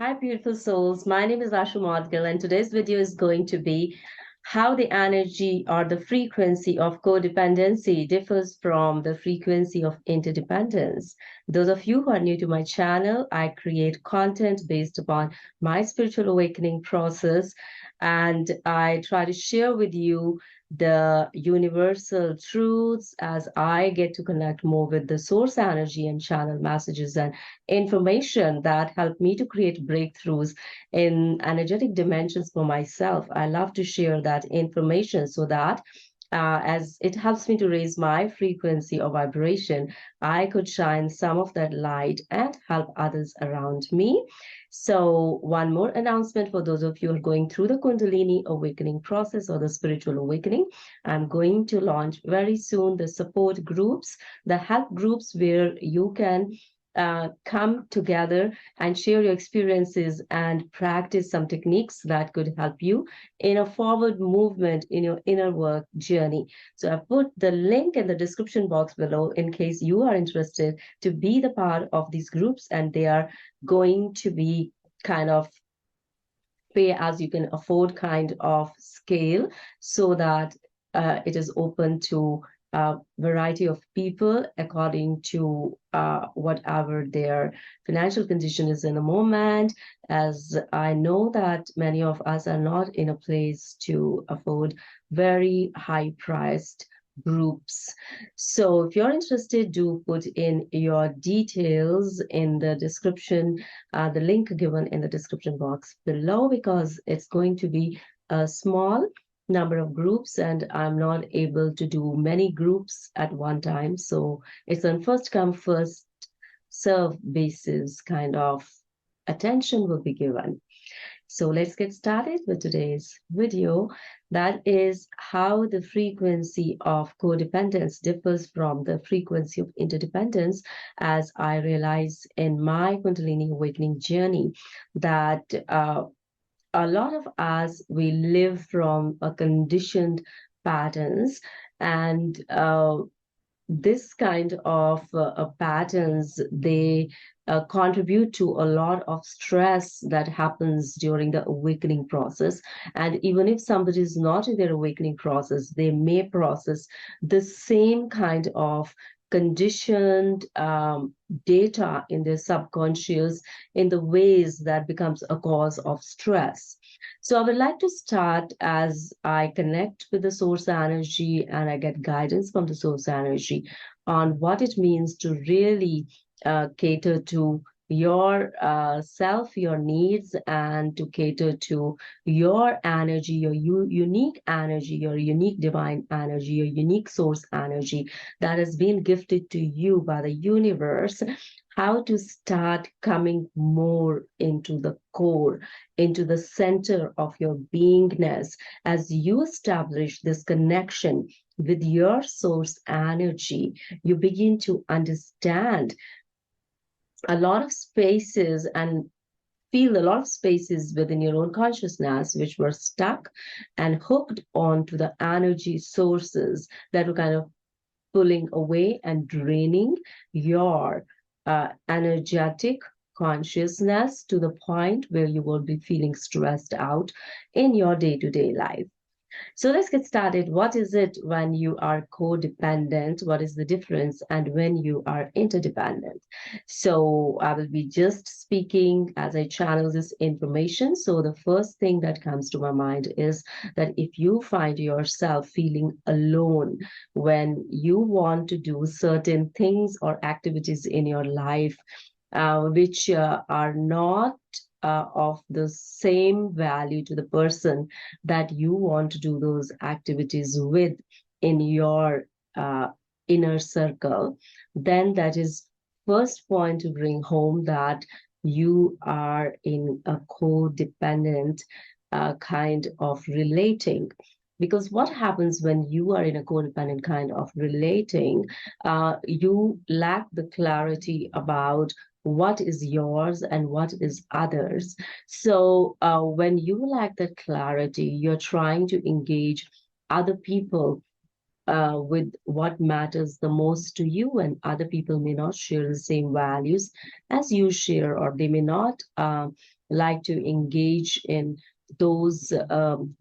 Hi, beautiful souls. My name is Ashoo Modgil, and today's video is going to be how the energy or the frequency of codependency differs from the frequency of interdependence. Those of you who are new to my channel, I create content based upon my spiritual awakening process, and I try to share with you the universal truths as I get to connect more with the source energy and channel messages and information that help me to create breakthroughs in energetic dimensions for myself. I love to share that information so that as it helps me to raise my frequency or vibration, I could shine some of that light and help others around me. So, one more announcement for those of you who are going through the Kundalini Awakening process or the spiritual awakening. I'm going to launch very soon the support groups, the help groups where you can come together and share your experiences and practice some techniques that could help you in a forward movement in your inner work journey. So I've put the link in the description box below in case you are interested to be the part of these groups, and they are going to be kind of pay as you can afford kind of scale so that it is open to a variety of people according to whatever their financial condition is in a moment, as I know that many of us are not in a place to afford very high priced groups. So if you're interested, do put in your details in the description, the link given in the description box below, because it's going to be a small number of groups and I'm not able to do many groups at one time. So it's on first come, first serve basis kind of attention will be given. So let's get started with today's video. That is how the frequency of codependence differs from the frequency of interdependence, as I realize in my Kundalini Awakening journey that a lot of us, we live from a conditioned patterns, and this kind of patterns, they contribute to a lot of stress that happens during the awakening process. And even if somebody is not in their awakening process, they may process the same kind of conditioned data in their subconscious in the ways that becomes a cause of stress. So I would like to start as I connect with the source energy and I get guidance from the source energy on what it means to really cater to your self, your needs, and to cater to your energy, your unique energy, your unique divine energy, your unique source energy that has been gifted to you by the universe, how to start coming more into the core, into the center of your beingness as you establish this connection with your source energy. You begin to understand a lot of spaces and feel a lot of spaces within your own consciousness which were stuck and hooked on to the energy sources that were kind of pulling away and draining your energetic consciousness to the point where you will be feeling stressed out in your day-to-day life. So let's get started. What is it when you are codependent? What is the difference? And when you are interdependent? So I will be just speaking as I channel this information. So the first thing that comes to my mind is that if you find yourself feeling alone when you want to do certain things or activities in your life, which are not of the same value to the person that you want to do those activities with in your inner circle, then that is first point to bring home that you are in a codependent kind of relating. Because what happens when you are in a codependent kind of relating, you lack the clarity about what is yours and what is others. So when you lack that clarity, you're trying to engage other people with what matters the most to you, and other people may not share the same values as you share, or they may not like to engage in those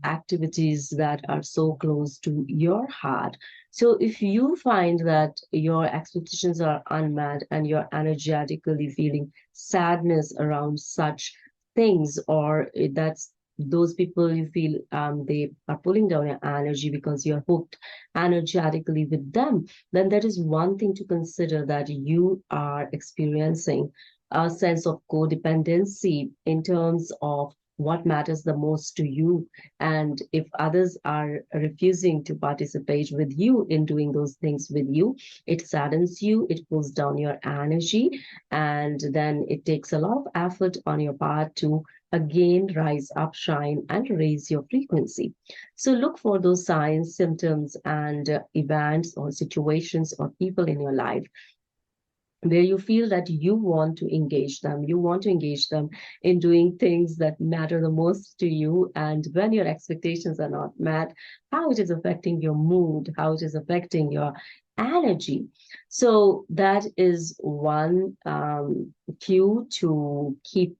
activities that are so close to your heart. So if you find that your expectations are unmet and you're energetically feeling sadness around such things, or that's those people you feel they are pulling down your energy because you're hooked energetically with them, then that is one thing to consider, that you are experiencing a sense of codependency in terms of what matters the most to you. And if others are refusing to participate with you in doing those things with you, it saddens you, it pulls down your energy, and then it takes a lot of effort on your part to again rise up, shine, and raise your frequency. So look for those signs, symptoms, and events or situations or people in your life where you feel that you want to engage them. You want to engage them in doing things that matter the most to you. And when your expectations are not met, how it is affecting your mood, how it is affecting your energy. So that is one cue to keep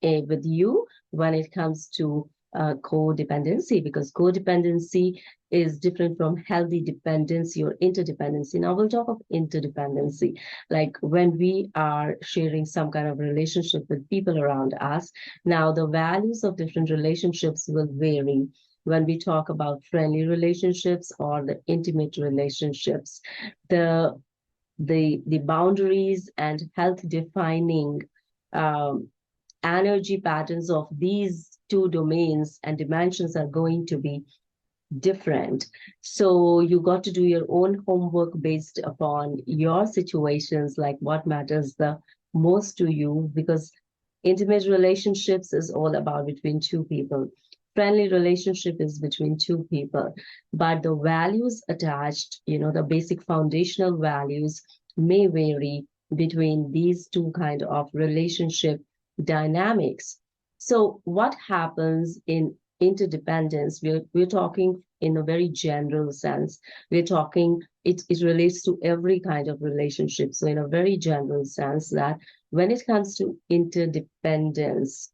with you when it comes to codependency, because codependency is different from healthy dependency or interdependency. Now we'll talk of interdependency, like when we are sharing some kind of relationship with people around us. Now the values of different relationships will vary when we talk about friendly relationships or the intimate relationships. The the boundaries and health defining um, energy patterns of these two domains and dimensions are going to be different. So you got to do your own homework based upon your situations, like what matters the most to you, because intimate relationships is all about between two people. Friendly relationship is between two people, but the values attached, the basic foundational values may vary between these two kind of relationship dynamics. So what happens in interdependence? We're talking in a very general sense. We're talking, it relates to every kind of relationship. So in a very general sense, that when it comes to interdependence,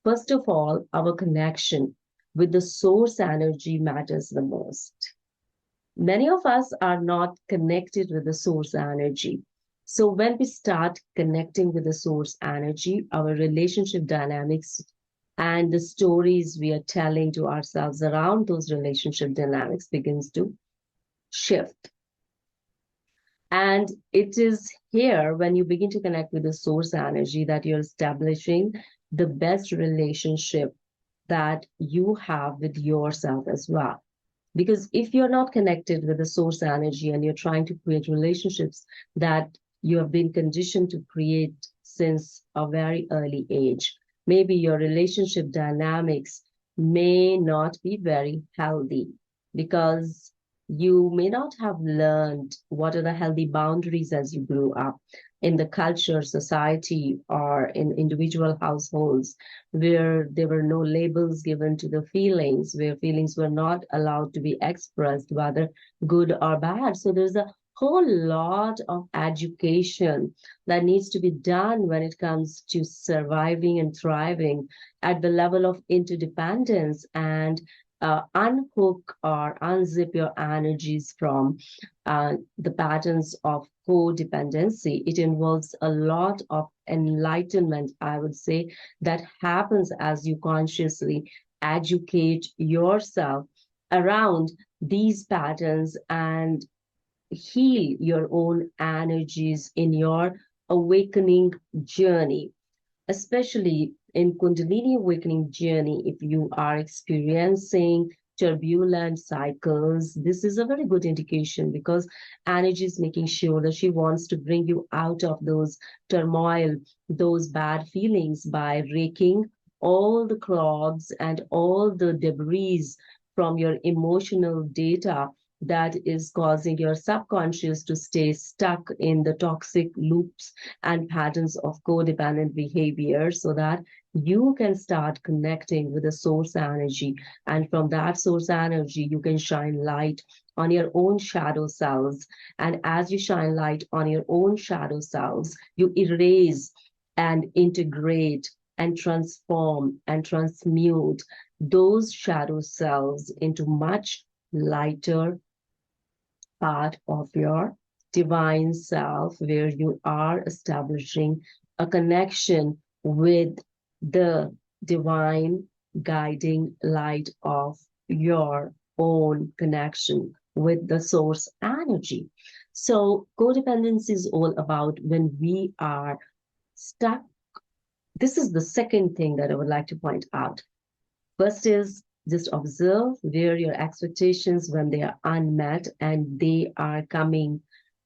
first of all, our connection with the source energy matters the most. Many of us are not connected with the source energy. So when we start connecting with the source energy, our relationship dynamics and the stories we are telling to ourselves around those relationship dynamics begins to shift. And it is here when you begin to connect with the source energy that you're establishing the best relationship that you have with yourself as well. Because if you're not connected with the source energy and you're trying to create relationships that you have been conditioned to create since a very early age, maybe your relationship dynamics may not be very healthy, because you may not have learned what are the healthy boundaries as you grew up in the culture, society, or in individual households, where there were no labels given to the feelings, where feelings were not allowed to be expressed, whether good or bad. So there's a whole lot of education that needs to be done when it comes to surviving and thriving at the level of interdependence, and unhook or unzip your energies from the patterns of codependency. It involves a lot of enlightenment, I would say, that happens as you consciously educate yourself around these patterns and heal your own energies in your awakening journey, especially in Kundalini Awakening journey. If you are experiencing turbulent cycles, this is a very good indication, because energy is making sure that she wants to bring you out of those turmoil, those bad feelings, by raking all the clogs and all the debris from your emotional data that is causing your subconscious to stay stuck in the toxic loops and patterns of codependent behavior, so that you can start connecting with the source energy. And from that source energy, you can shine light on your own shadow selves. And as you shine light on your own shadow selves, you erase and integrate and transform and transmute those shadow selves into much lighter part of your divine self, where you are establishing a connection with the divine guiding light of your own connection with the source energy. So, codependency is all about when we are stuck. This is the second thing that I would like to point out. First is just observe where your expectations, when they are unmet and they are coming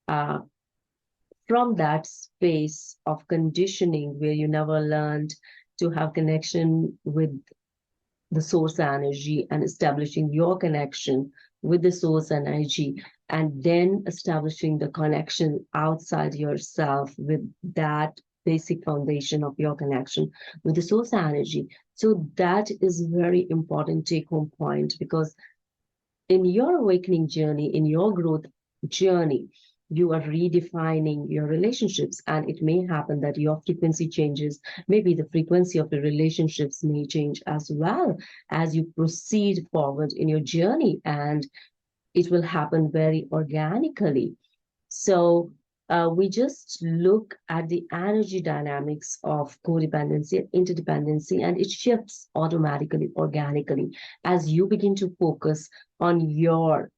uh, from that space of conditioning where you never learned to have connection with the source energy and establishing your connection with the source energy, and then establishing the connection outside yourself with that basic foundation of your connection with the source energy. So that is very important take home point, because in your awakening journey, in your growth journey, you are redefining your relationships, and it may happen that your frequency changes. Maybe the frequency of the relationships may change as well as you proceed forward in your journey, and it will happen very organically. So we just look at the energy dynamics of codependency and interdependency, and it shifts automatically, organically, as you begin to focus on your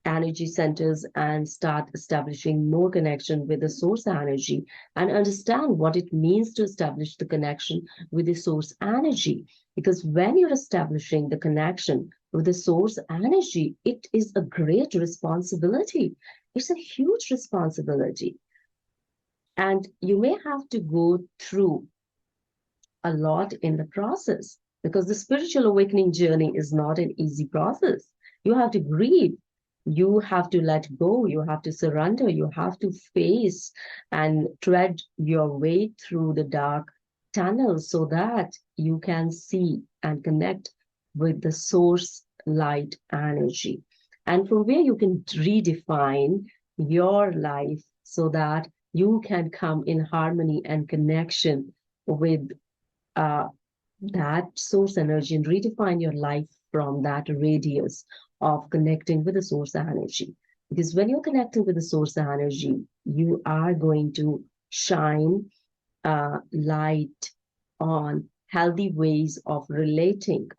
energy centers and start establishing more connection with the source energy and understand what it means to establish the connection with the source energy. Because when you're establishing the connection with the source energy, it is a great responsibility. It's a huge responsibility. And you may have to go through a lot in the process, because the spiritual awakening journey is not an easy process. You have to grieve, you have to let go, you have to surrender, you have to face and tread your way through the dark tunnels so that you can see and connect with the source light energy. And from where you can redefine your life so that you can come in harmony and connection with uh, that source energy and redefine your life from that radius of connecting with the source energy. Because when you're connecting with the source energy, you are going to shine light on healthy ways of relating.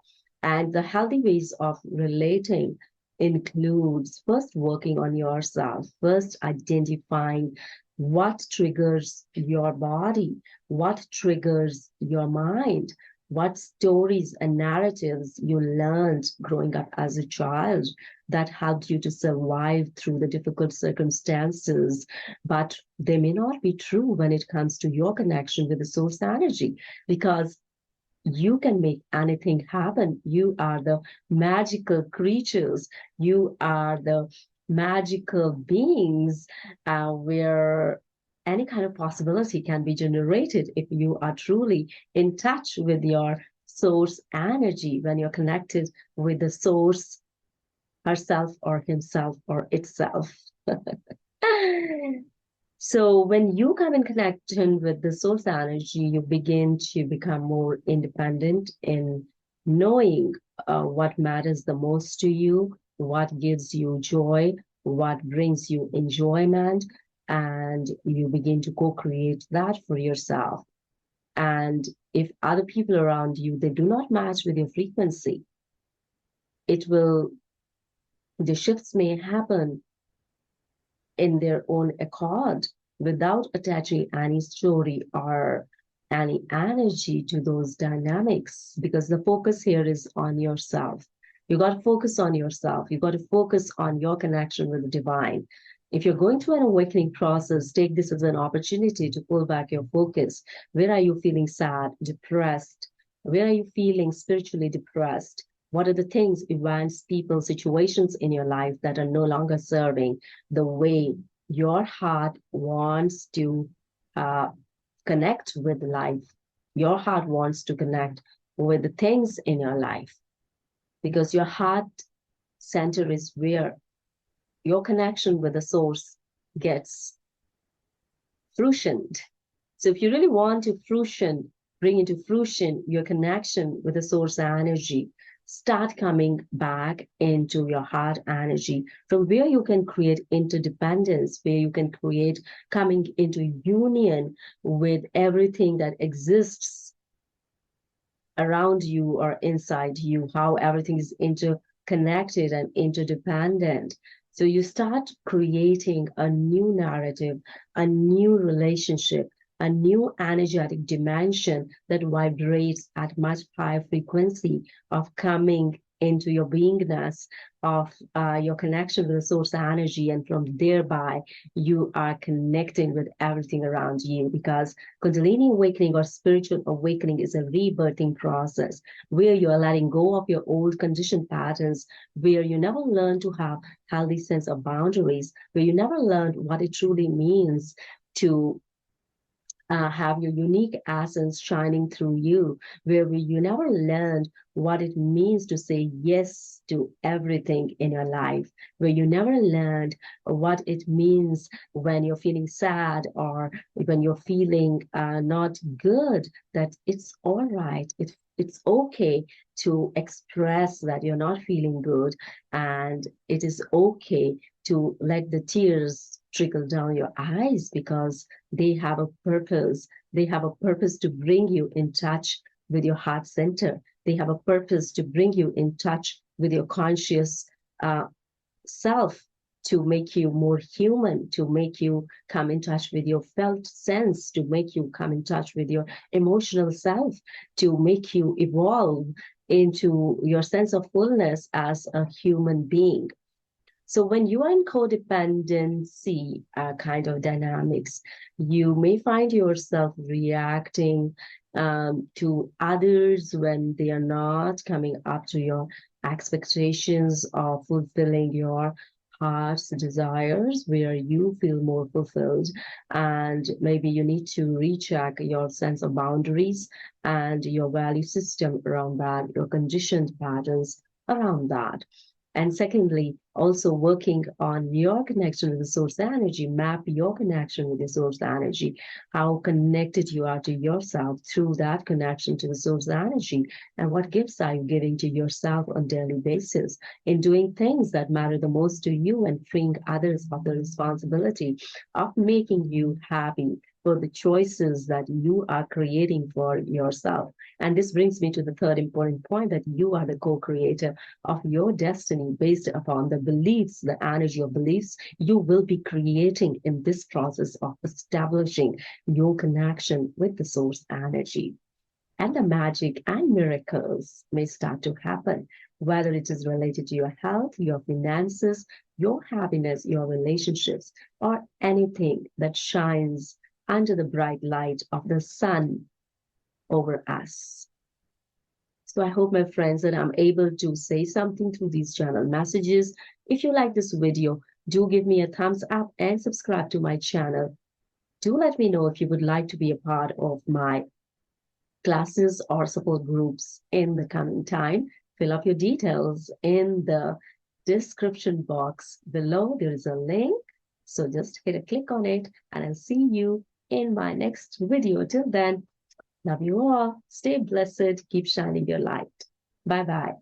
And the healthy ways of relating includes first working on yourself, first identifying what triggers your body, what triggers your mind, what stories and narratives you learned growing up as a child that helped you to survive through the difficult circumstances, but they may not be true when it comes to your connection with the source energy, because you can make anything happen. You are the magical creatures. You are the magical beings where any kind of possibility can be generated if you are truly in touch with your source energy, when you're connected with the source herself or himself or itself. So when you come in connection with the source energy, you begin to become more independent in knowing what matters the most to you, what gives you joy, what brings you enjoyment, and you begin to co-create that for yourself. And if other people around you, they do not match with your frequency, the shifts may happen in their own accord without attaching any story or any energy to those dynamics, because the focus here is on yourself. You got to focus on yourself. You got to focus on your connection with the divine. If you're going through an awakening process, take this as an opportunity to pull back your focus. Where are you feeling sad, depressed? Where are you feeling spiritually depressed? What are the things, events, people, situations in your life that are no longer serving the way your heart wants to connect with life? Your heart wants to connect with the things in your life, because your heart center is where your connection with the source gets fruitioned. So if you really want to fruition bring into fruition your connection with the source energy. Start coming back into your heart energy, from where you can create interdependence, where you can create coming into union with everything that exists around you or inside you, how everything is interconnected and interdependent. So you start creating a new narrative, a new relationship, a new energetic dimension that vibrates at much higher frequency of coming into your beingness, of your connection with the source energy, and from thereby you are connecting with everything around you, because Kundalini awakening or spiritual awakening is a rebirthing process where you are letting go of your old conditioned patterns, where you never learned to have healthy sense of boundaries, where you never learned what it truly means to have your unique essence shining through you, where you never learned what it means to say yes to everything in your life, where you never learned what it means when you're feeling sad or when you're feeling not good, that it's all right. It's okay to express that you're not feeling good, and it is okay to let the tears trickle down your eyes, because they have a purpose. They have a purpose to bring you in touch with your heart center. They have a purpose to bring you in touch with your conscious self, to make you more human, to make you come in touch with your felt sense, to make you come in touch with your emotional self, to make you evolve into your sense of fullness as a human being. So when you are in codependency kind of dynamics, you may find yourself reacting to others when they are not coming up to your expectations of fulfilling your heart's desires, where you feel more fulfilled. And maybe you need to recheck your sense of boundaries and your value system around that, your conditioned patterns around that. And secondly, also working on your connection with the source energy, map your connection with the source energy, how connected you are to yourself through that connection to the source energy, and what gifts are you giving to yourself on a daily basis in doing things that matter the most to you, and freeing others of the responsibility of making you happy for the choices that you are creating for yourself. And this brings me to the third important point, that you are the co-creator of your destiny based upon the beliefs, the energy of beliefs you will be creating in this process of establishing your connection with the source energy. And the magic and miracles may start to happen, whether it is related to your health, your finances, your happiness, your relationships, or anything that shines under the bright light of the sun over us. So I hope, my friends, that I'm able to say something through these channel messages. If you like this video, do give me a thumbs up and subscribe to my channel. Do let me know if you would like to be a part of my classes or support groups in the coming time. Fill up your details in the description box below. There is a link. So just hit a click on it, and I'll see you in my next video. Till then, love you all. Stay blessed. Keep shining your light. Bye-bye.